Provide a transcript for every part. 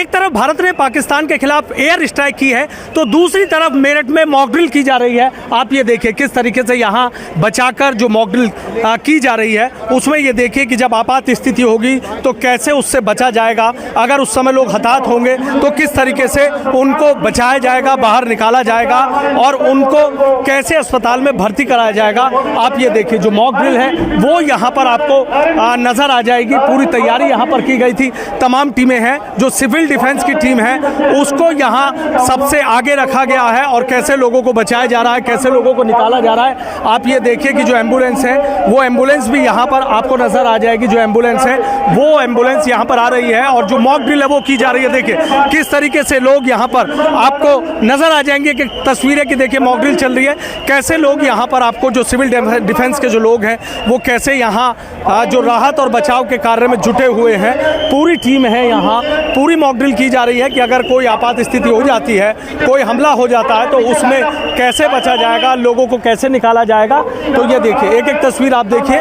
एक तरफ भारत ने पाकिस्तान के खिलाफ एयर स्ट्राइक की है तो दूसरी तरफ मेरठ में मॉक ड्रिल की जा रही है। आप ये देखिए किस तरीके से यहाँ बचाकर जो मॉक ड्रिल की जा रही है उसमें ये देखिए कि जब आपात स्थिति होगी तो कैसे उससे बचा जाएगा, अगर उस समय लोग हताहत होंगे तो किस तरीके से उनको बचाया जाएगा, बाहर निकाला जाएगा और उनको कैसे अस्पताल में भर्ती कराया जाएगा। आप ये देखिए जो मॉक ड्रिल है वो यहाँ पर आपको नजर आ जाएगी। पूरी तैयारी यहाँ पर की गई थी, तमाम टीमें हैं, जो सिविल डिफेंस की टीम है उसको यहाँ सबसे आगे रखा गया है और कैसे लोगों को बचाया जा रहा है, कैसे लोगों को निकाला जा रहा है। आप ये देखिए कि जो एम्बुलेंस है वो एम्बुलेंस भी यहाँ पर आपको नजर आ जाएगी। जो एम्बुलेंस है वो एम्बुलेंस यहाँ पर आ रही है और जो मॉक ड्रिल है वो की जा रही है। देखिए किस तरीके से लोग यहाँ पर आपको नजर आ जाएंगे कि तस्वीरें की देखिए मॉक ड्रिल चल रही है, कैसे लोग यहाँ पर आपको जो सिविल डिफेंस के जो लोग हैं वो कैसे यहाँ जो राहत और बचाव के कार्य में जुटे हुए हैं। पूरी टीम है यहाँ, पूरी मॉक ड्रिल की जा रही है कि अगर कोई आपात स्थिति हो जाती है, कोई हमला हो जाता है तो उसमें कैसे बचा जाएगा, लोगों को कैसे निकाला जाएगा। तो ये देखिए एक एक तस्वीर आप देखिए,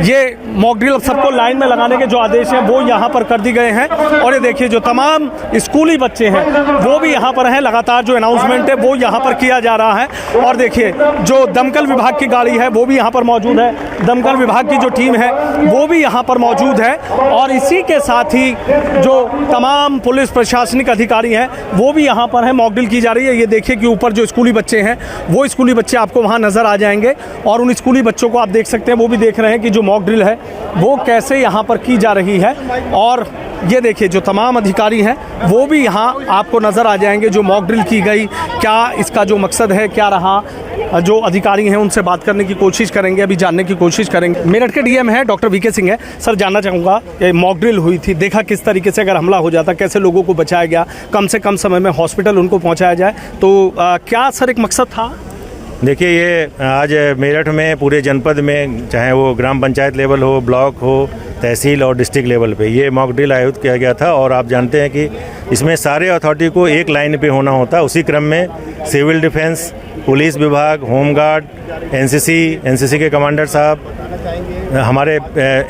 ये मॉक ड्रिल सबको लाइन में लगाने के जो आदेश हैं वो यहाँ पर कर दिए गए हैं। और ये देखिए जो तमाम स्कूली बच्चे हैं वो भी यहाँ पर हैं, लगातार जो अनाउंसमेंट है वो यहाँ पर किया जा रहा है। और देखिए जो दमकल विभाग की गाड़ी है वो भी यहाँ पर मौजूद है, दमकल विभाग की जो टीम है वो भी यहाँ पर मौजूद है। और इसी के साथ ही जो तमाम पुलिस प्रशासनिक अधिकारी हैं वो भी यहाँ पर हैं, मॉक ड्रिल की जा रही है। ये देखिए कि ऊपर जो स्कूली बच्चे हैं वो स्कूली बच्चे आपको वहाँ नज़र आ जाएंगे और उन स्कूली बच्चों को आप देख सकते हैं, वो भी देख रहे हैं कि जो मॉक ड्रिल है वो कैसे यहाँ पर की जा रही है। और ये देखिए जो तमाम अधिकारी हैं वो भी यहाँ आपको नज़र आ जाएंगे। जो मॉक ड्रिल की गई, क्या इसका जो मकसद है क्या रहा, जो अधिकारी हैं उनसे बात करने की कोशिश करेंगे, अभी जानने की कोशिश करेंगे। मेरठ के डीएम हैं डॉक्टर वीके सिंह है। सर जानना चाहूँगा, ये मॉक ड्रिल हुई थी, देखा किस तरीके से अगर हमला हो जाता कैसे लोगों को बचाया गया, कम से कम समय में हॉस्पिटल उनको पहुँचाया जाए, तो क्या सर एक मकसद था? देखिए ये आज मेरठ में पूरे जनपद में, चाहे वो ग्राम पंचायत लेवल हो, ब्लॉक हो, तहसील और डिस्ट्रिक्ट लेवल पे ये मॉक ड्रिल आयोजित किया गया था। और आप जानते हैं कि इसमें सारे अथॉरिटी को एक लाइन पे होना होता है। उसी क्रम में सिविल डिफेंस, पुलिस विभाग, होमगार्ड, एनसीसी के कमांडर साहब, हमारे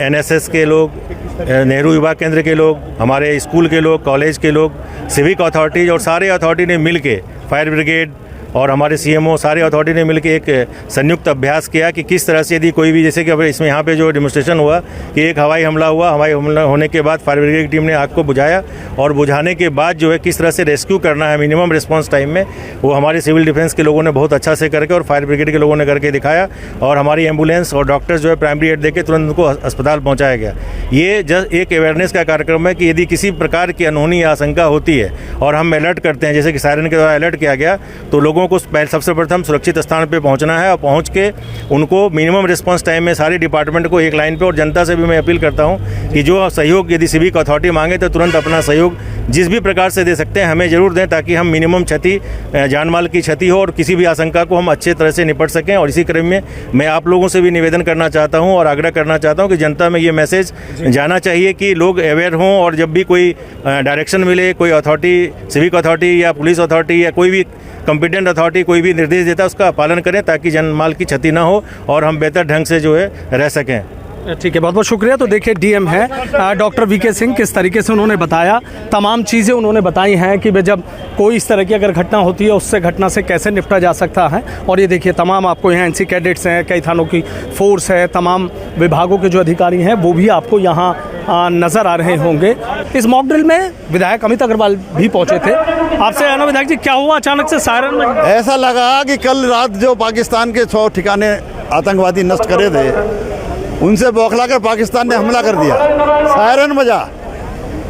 एनएसएस के लोग, नेहरू युवा केंद्र के लोग, हमारे स्कूल के लोग, कॉलेज के लोग, सिविक अथॉरिटीज और सारे अथॉरिटी ने मिल के, फायर ब्रिगेड और हमारे सीएमओ, सारे अथॉरिटी ने मिलकर एक संयुक्त अभ्यास किया कि किस तरह से यदि कोई भी, जैसे कि अब इसमें यहाँ पे जो डेमोन्स्ट्रेशन हुआ कि एक हवाई हमला हुआ, हवाई हमला होने के बाद फायर ब्रिगेड की टीम ने आग को बुझाया और बुझाने के बाद जो है किस तरह से रेस्क्यू करना है मिनिमम रिस्पांस टाइम में, वो हमारे सिविल डिफेंस के लोगों ने बहुत अच्छा से करके और फायर ब्रिगेड के लोगों ने करके दिखाया। और हमारी एम्बुलेंस और डॉक्टर्स जो है प्राइमरी एड देकर तुरंत उनको अस्पताल पहुँचाया गया। ये जस्ट एक अवेयरनेस का कार्यक्रम है कि यदि किसी प्रकार की अनहोनी आशंका होती है और हम अलर्ट करते हैं, जैसे कि सायरन के द्वारा अलर्ट किया गया, तो लोगों को सबसे प्रथम सुरक्षित स्थान पे पहुंचना है और पहुंच के उनको मिनिमम रिस्पांस टाइम में सारे डिपार्टमेंट को एक लाइन पे। और जनता से भी मैं अपील करता हूं कि जो सहयोग यदि सिविक अथॉरिटी मांगे तो तुरंत अपना सहयोग जिस भी प्रकार से दे सकते हैं हमें ज़रूर दें, ताकि हम मिनिमम क्षति, जान माल की क्षति हो और किसी भी आशंका को हम अच्छे तरह से निपट सकें। और इसी क्रम में मैं आप लोगों से भी निवेदन करना चाहता हूँ और आग्रह करना चाहता हूँ कि जनता में ये मैसेज जाना चाहिए कि लोग अवेयर हों और जब भी कोई डायरेक्शन मिले, कोई अथॉरिटी, सिविक अथॉरिटी या पुलिस अथॉरिटी या कोई भी कॉम्पिटेंट अथॉरिटी कोई भी निर्देश देता है उसका पालन करें, ताकि जनमाल की क्षति ना हो और हम बेहतर ढंग से जो है रह सकें। ठीक है, बहुत बहुत शुक्रिया। तो देखिए डीएम है डॉक्टर वीके सिंह, किस तरीके से उन्होंने बताया, तमाम चीज़ें उन्होंने बताई हैं कि जब कोई इस तरह की अगर घटना होती है उससे घटना से कैसे निपटा जा सकता है। और ये देखिए तमाम आपको यहाँ एनसी कैडेट्स हैं, कई थानों की फोर्स है, तमाम विभागों के जो अधिकारी हैं वो भी आपको यहाँ नज़र आ रहे होंगे। इस मॉक ड्रिल में विधायक अमित अग्रवाल भी पहुँचे थे। आपसे आना विधायक जी, क्या हुआ अचानक से सायरन में? ऐसा लगा कि कल रात जो पाकिस्तान के 6 ठिकाने आतंकवादी नष्ट करे थे उनसे बौखला कर पाकिस्तान ने हमला कर दिया। सायरन बजा,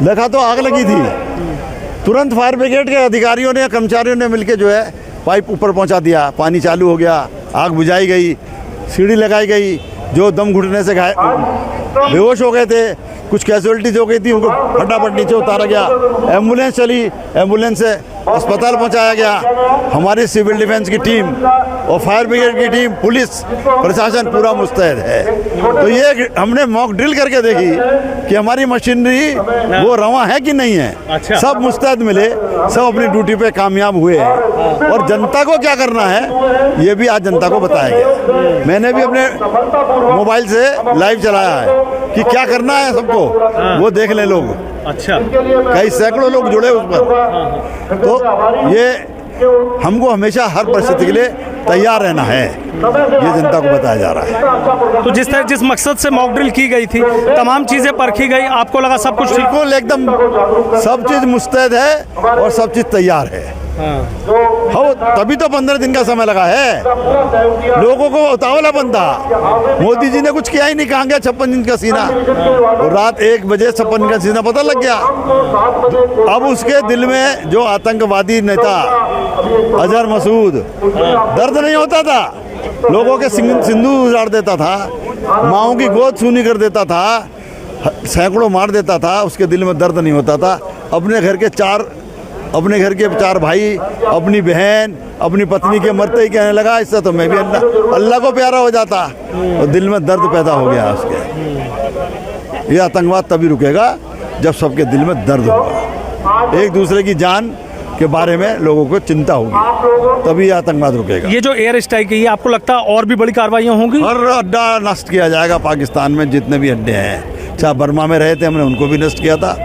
देखा तो आग लगी थी। तुरंत फायर ब्रिगेड के अधिकारियों ने, कर्मचारियों ने मिलकर जो है पाइप ऊपर पहुंचा दिया, पानी चालू हो गया, आग बुझाई गई, सीढ़ी लगाई गई। जो दम घुटने से बेहोश हो गए थे, कुछ कैजुअलिटीज हो गई थी, उनको फटाफट नीचे उतारा गया। एम्बुलेंस चली, एम्बुलेंस से अस्पताल पहुंचाया गया। हमारी सिविल डिफेंस की टीम और फायर ब्रिगेड की टीम, पुलिस प्रशासन पूरा मुस्तैद है। तो ये हमने मॉक ड्रिल करके देखी कि हमारी मशीनरी वो रवां है कि नहीं है। अच्छा। सब मुस्तैद मिले, सब अपनी ड्यूटी पे कामयाब हुए हैं। और जनता को क्या करना है ये भी आज जनता को बताया गया। मैंने भी अपने मोबाइल से लाइव चलाया है कि क्या करना है सबको, वो देख ले लोग। अच्छा, कई सैकड़ों लोग जुड़े उस पर। तो ये हमको हमेशा हर परिस्थिति के लिए तैयार रहना है, ये जनता को बताया जा रहा है। तो जिस मकसद से मॉक ड्रिल की गई थी, तमाम चीजें परखी गई, आपको लगा सब कुछ ठीक? बिल्कुल एकदम सब चीज मुस्तैद है और सब चीज तैयार है। हो तभी तो 15 दिन का समय लगा है। लोगों को उतावलापन था, मोदी जी ने कुछ किया ही नहीं, कहाँ गया 56 दिन का सीना। और रात 1 बजे 56 दिन का सीना पता लग गया। अब उसके दिल में जो आतंकवादी नेता अजहर मसूद, दर्द नहीं होता था, लोगों के सिंदूर उजाड़ देता था, माओं की गोद सूनी कर देता था, सैकड़ों मार देता था, उसके दिल में दर्द नहीं होता था। अपने घर के चार भाई, अपनी बहन, अपनी पत्नी के मरते ही कहने लगा इससे तो मैं भी अल्लाह को प्यारा हो जाता, और दिल में दर्द पैदा हो गया उसके। ये आतंकवाद तभी रुकेगा जब सबके दिल में दर्द होगा, एक दूसरे की जान के बारे में लोगों को चिंता होगी, तभी आतंकवाद रुकेगा। ये जो एयर स्ट्राइक है, ये आपको लगता है और भी बड़ी कार्रवाइयाँ होंगी? हर अड्डा नष्ट किया जाएगा पाकिस्तान में, जितने भी अड्डे हैं। चाहे बर्मा में रहे थे, हमने उनको भी नष्ट किया था,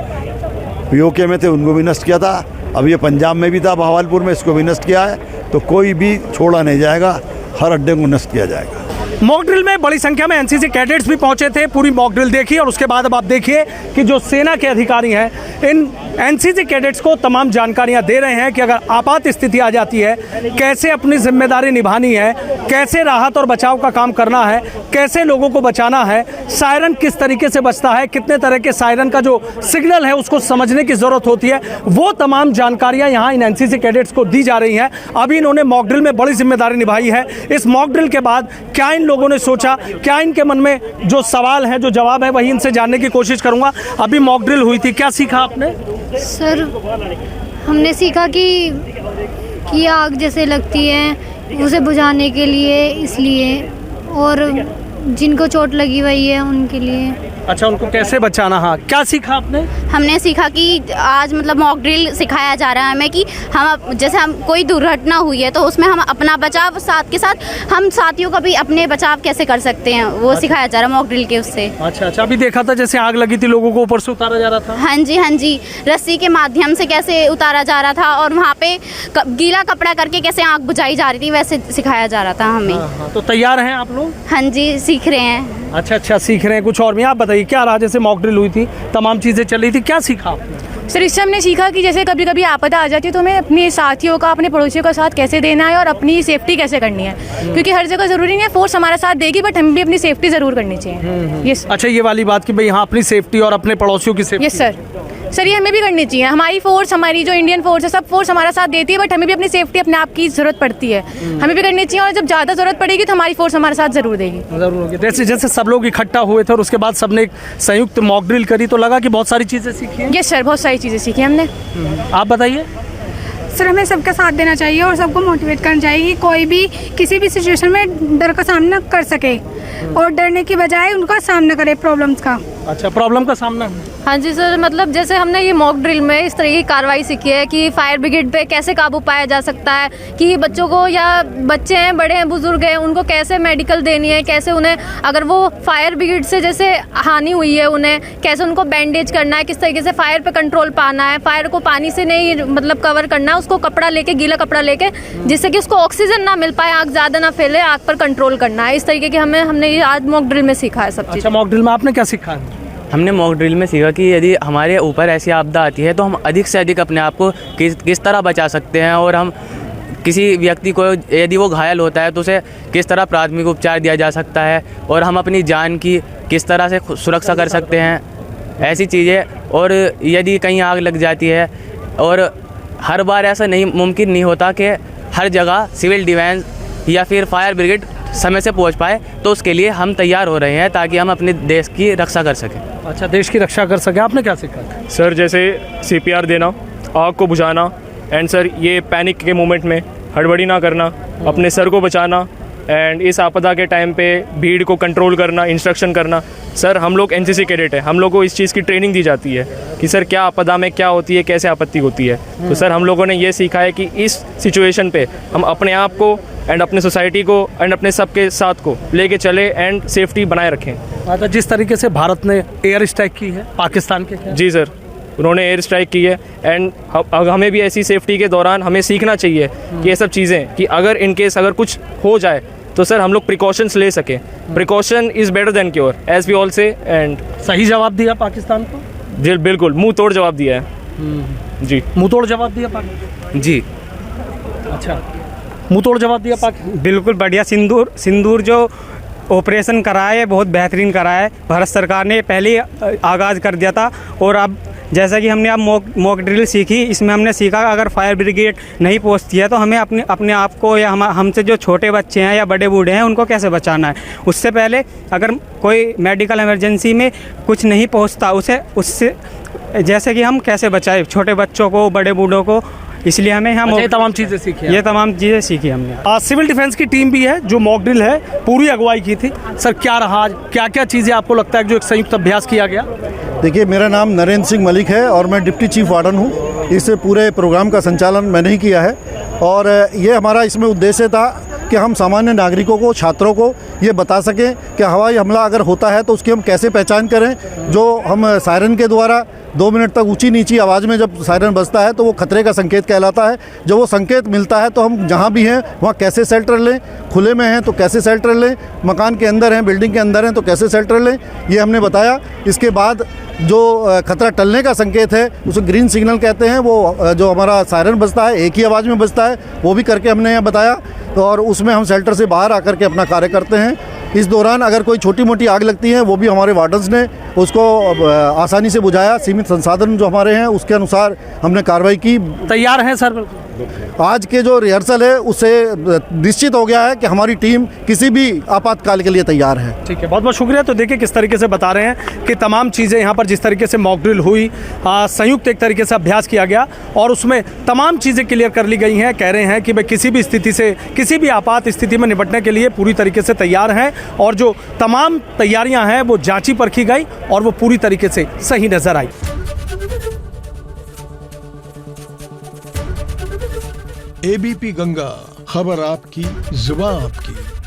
यूके में थे उनको भी नष्ट किया था, अब ये पंजाब में भी था बहावलपुर में, इसको भी नष्ट किया है। तो कोई भी छोड़ा नहीं जाएगा, हर अड्डे को नष्ट किया जाएगा। मॉक ड्रिल में बड़ी संख्या में एनसीसी कैडेट्स भी पहुंचे थे। पूरी मॉक ड्रिल देखिए और उसके बाद अब आप देखिए कि जो सेना के अधिकारी हैं, इन एनसीसी कैडेट्स को तमाम जानकारियां दे रहे हैं कि अगर आपात स्थिति आ जाती है, कैसे अपनी जिम्मेदारी निभानी है, कैसे राहत और बचाव का काम करना है, कैसे लोगों को बचाना है, सायरन किस तरीके से बजता है, कितने तरह के सायरन का जो सिग्नल है उसको समझने की ज़रूरत होती है, वो तमाम जानकारियाँ यहाँ इन एनसीसी कैडेट्स को दी जा रही हैं। अभी इन्होंने मॉक ड्रिल में बड़ी जिम्मेदारी निभाई है। इस मॉक ड्रिल के बाद क्या इन लोगों ने सोचा, क्या इनके मन में जो सवाल है, जो जवाब है, वही इनसे जानने की कोशिश करूँगा। अभी मॉक ड्रिल हुई थी, क्या सीखा आपने? सर, हमने सीखा कि आग जैसे लगती है उसे बुझाने के लिए, इसलिए, और जिनको चोट लगी हुई है उनके लिए। अच्छा, उनको कैसे बचाना। हाँ, क्या सीखा आपने? हमने सीखा कि आज मतलब मॉक ड्रिल सिखाया जा रहा है हमें कि हम जैसे हम कोई दुर्घटना हुई है तो उसमें हम अपना बचाव साथ के साथ हम साथियों का भी अपने बचाव कैसे कर सकते हैं, वो सिखाया जा रहा है मॉक ड्रिल के उससे। अच्छा, अभी देखा था जैसे आग लगी थी, लोगों को ऊपर से उतारा जा रहा था। हाँ जी, रस्सी के माध्यम से कैसे उतारा जा रहा था और वहाँ पे गीला कपड़ा करके कैसे आग बुझाई जा रही थी, वैसे सिखाया जा रहा था हमें। हाँ, तो तैयार हैं आप लोग? हाँ जी, सीख रहे हैं। अच्छा, सीख रहे हैं। कुछ और भी आप बताइए, क्या रहा? जैसे मॉक ड्रिल हुई थी, तमाम चीज़ें चल रही थी, क्या सीखा आपने? सर, इससे हमने सीखा कि जैसे कभी कभी आपदा आ जाती है तो हमें अपने साथियों का, अपने पड़ोसियों का साथ कैसे देना है और अपनी सेफ्टी कैसे करनी है, क्योंकि हर जगह ज़रूरी नहीं है फोर्स हमारा साथ देगी, बट हमें भी अपनी सेफ्टी ज़रूर करनी चाहिए। यस। अच्छा, ये वाली बात कि भाई हाँ, अपनी सेफ्टी और अपने पड़ोसियों की सेफ्टी। यस सर, ये हमें भी करनी चाहिए। हमारी फोर्स, हमारी जो इंडियन फोर्स है, सब फोर्स हमारा साथ देती है, बट हमें भी अपनी सेफ्टी अपने आप की ज़रूरत पड़ती है, हमें भी करनी चाहिए। और जब ज़्यादा ज़रूरत पड़ेगी तो हमारी फोर्स हमारे साथ ज़रूर देगी। जरूर होगी। जैसे सब लोग इकट्ठा हुए थे और उसके बाद सबने एक संयुक्त मॉक ड्रिल करी, तो लगा कि बहुत सारी चीज़ें सीखी हैं। यस सर, बहुत सारी चीज़ें सीखी हमने। आप बताइए। सर, हमें सबका साथ देना चाहिए और सबको मोटिवेट करना चाहिए कि कोई भी किसी भी सिचुएशन में डर का सामना कर सके और डरने की बजाय उनका सामना करे प्रॉब्लम्स का। अच्छा, प्रॉब्लम का सामना। हाँ जी सर, मतलब जैसे हमने ये मॉक ड्रिल में इस तरह की कार्रवाई सीखी है कि फायर ब्रिगेड पे कैसे काबू पाया जा सकता है, कि बच्चों को, या बच्चे हैं, बड़े हैं, बुजुर्ग हैं, उनको कैसे मेडिकल देनी है, कैसे उन्हें, अगर वो फायर ब्रिगेड से जैसे हानि हुई है उन्हें, कैसे उनको बैंडेज करना है, किस तरीके से फायर पे कंट्रोल पाना है, फायर को पानी से नहीं मतलब कवर करना है, उसको कपड़ा लेके, गीला कपड़ा लेके, जिससे कि उसको ऑक्सीजन ना मिल पाए, आग ज़्यादा ना फैले, आग पर कंट्रोल करना है। इस तरीके की हमने ये आज मॉक ड्रिल में सीखा है सब चीज़। अच्छा, मॉक ड्रिल में आपने क्या सीखा है? हमने मॉक ड्रिल में सीखा कि यदि हमारे ऊपर ऐसी आपदा आती है तो हम अधिक से अधिक अपने आप को किस तरह बचा सकते हैं, और हम किसी व्यक्ति को यदि वो घायल होता है तो उसे किस तरह प्राथमिक उपचार दिया जा सकता है, और हम अपनी जान की किस तरह से सुरक्षा कर सकते हैं, ऐसी चीज़ें। और यदि कहीं आग लग जाती है, और हर बार ऐसा नहीं मुमकिन नहीं होता कि हर जगह सिविल डिफेंस या फिर फायर ब्रिगेड समय से पहुंच पाए, तो उसके लिए हम तैयार हो रहे हैं ताकि हम अपने देश की रक्षा कर सकें। अच्छा, देश की रक्षा कर सके। आपने क्या सीखा? सर, जैसे CPR देना, आग को बुझाना, एंड सर ये पैनिक के मोमेंट में हड़बड़ी ना करना, अपने सर को बचाना, एंड इस आपदा के टाइम पे भीड़ को कंट्रोल करना, इंस्ट्रक्शन करना। सर, हम लोग NCC कैडेट है, हम लोग को इस चीज़ की ट्रेनिंग दी जाती है कि सर क्या आपदा में क्या होती है, कैसे आपत्ति होती है। तो सर, हम लोगों ने ये सीखा है कि इस सिचुएशन पे हम अपने आप को एंड अपने सोसाइटी को एंड अपने सबके साथ को लेके चले एंड सेफ्टी बनाए रखें। अच्छा, जिस तरीके से भारत ने एयर स्ट्राइक की है पाकिस्तान के, क्या? जी सर, उन्होंने एयर स्ट्राइक की है। एंड हमें भी ऐसी सेफ्टी के दौरान हमें सीखना चाहिए कि ये सब चीज़ें, कि अगर इन केस अगर कुछ हो जाए तो सर हम लोग प्रिकॉशंस ले सकें। Precaution is better than cure, as we all say. And सही जवाब दिया पाकिस्तान को? जी बिल्कुल, मुंह तोड़ जवाब दिया है। जी मुंह तोड़ जवाब दिया पाकिस्तान? जी अच्छा, मुंह तोड़ जवाब दिया पाकिस्तान। बिल्कुल बढ़िया। सिंदूर जो ऑपरेशन करा है बहुत बेहतरीन करा है। भारत सरकार ने पहले ही आगाज़ कर दिया था। और अब जैसा कि हमने अब मॉक ड्रिल सीखी, इसमें हमने सीखा अगर फायर ब्रिगेड नहीं पहुंचती है तो हमें अपने आप को या हमसे जो छोटे बच्चे हैं या बड़े बूढ़े हैं उनको कैसे बचाना है। उससे पहले अगर कोई मेडिकल इमरजेंसी में कुछ नहीं पहुंचता उससे जैसे कि हम कैसे बचाएं छोटे बच्चों को, बड़े बूढ़ों को। इसलिए हमें ये तमाम चीज़ें सीखी हैं। ये तमाम चीज़ें सीखी हमने। सिविल डिफेंस की टीम भी है जो मॉक ड्रिल है पूरी अगुवाई की थी। सर क्या रहा आज, क्या क्या चीज़ें आपको लगता है जो एक संयुक्त अभ्यास किया गया? देखिए, मेरा नाम नरेंद्र सिंह मलिक है और मैं डिप्टी चीफ वार्डन हूँ। इस पूरे प्रोग्राम का संचालन मैंने ही किया है और ये हमारा इसमें उद्देश्य था कि हम सामान्य नागरिकों को, छात्रों को ये बता सकें कि हवाई हमला अगर होता है तो उसकी हम कैसे पहचान करें। जो हम सायरन के द्वारा 2 मिनट तक ऊंची नीची आवाज़ में जब सायरन बजता है तो वो खतरे का संकेत कहलाता है। जब वो संकेत मिलता है तो हम जहाँ भी हैं वहाँ कैसे शेल्टर लें, खुले में हैं तो कैसे शेल्टर लें, मकान के अंदर हैं, बिल्डिंग के अंदर हैं तो कैसे शेल्टर लें, ये हमने बताया। इसके बाद जो खतरा टलने का संकेत है उसे ग्रीन सिग्नल कहते हैं, वो जो हमारा सायरन बजता है एक ही आवाज़ में बजता है, वो भी करके हमने यहाँ बताया। तो और उसमें हम शेल्टर से बाहर आकर के अपना कार्य करते हैं। इस दौरान अगर कोई छोटी मोटी आग लगती है वो भी हमारे वार्डन्स ने उसको आसानी से बुझाया। सीमित संसाधन जो हमारे हैं उसके अनुसार हमने कार्रवाई की। तैयार हैं सर? आज के जो रिहर्सल है उससे निश्चित हो गया है कि हमारी टीम किसी भी आपातकाल के लिए तैयार है। ठीक है, बहुत बहुत शुक्रिया। तो देखिए किस तरीके से बता रहे हैं कि तमाम चीज़ें यहाँ पर जिस तरीके से मॉक ड्रिल हुई, संयुक्त एक तरीके से अभ्यास किया गया और उसमें तमाम चीज़ें क्लियर कर ली गई हैं। कह रहे हैं कि भाई किसी भी स्थिति से, किसी भी आपात स्थिति में निपटने के लिए पूरी तरीके से तैयार हैं और जो तमाम तैयारियां हैं वो जांची परखी गई और वो पूरी तरीके से सही नजर आई। एबीपी गंगा, खबर आपकी, जुबान आपकी।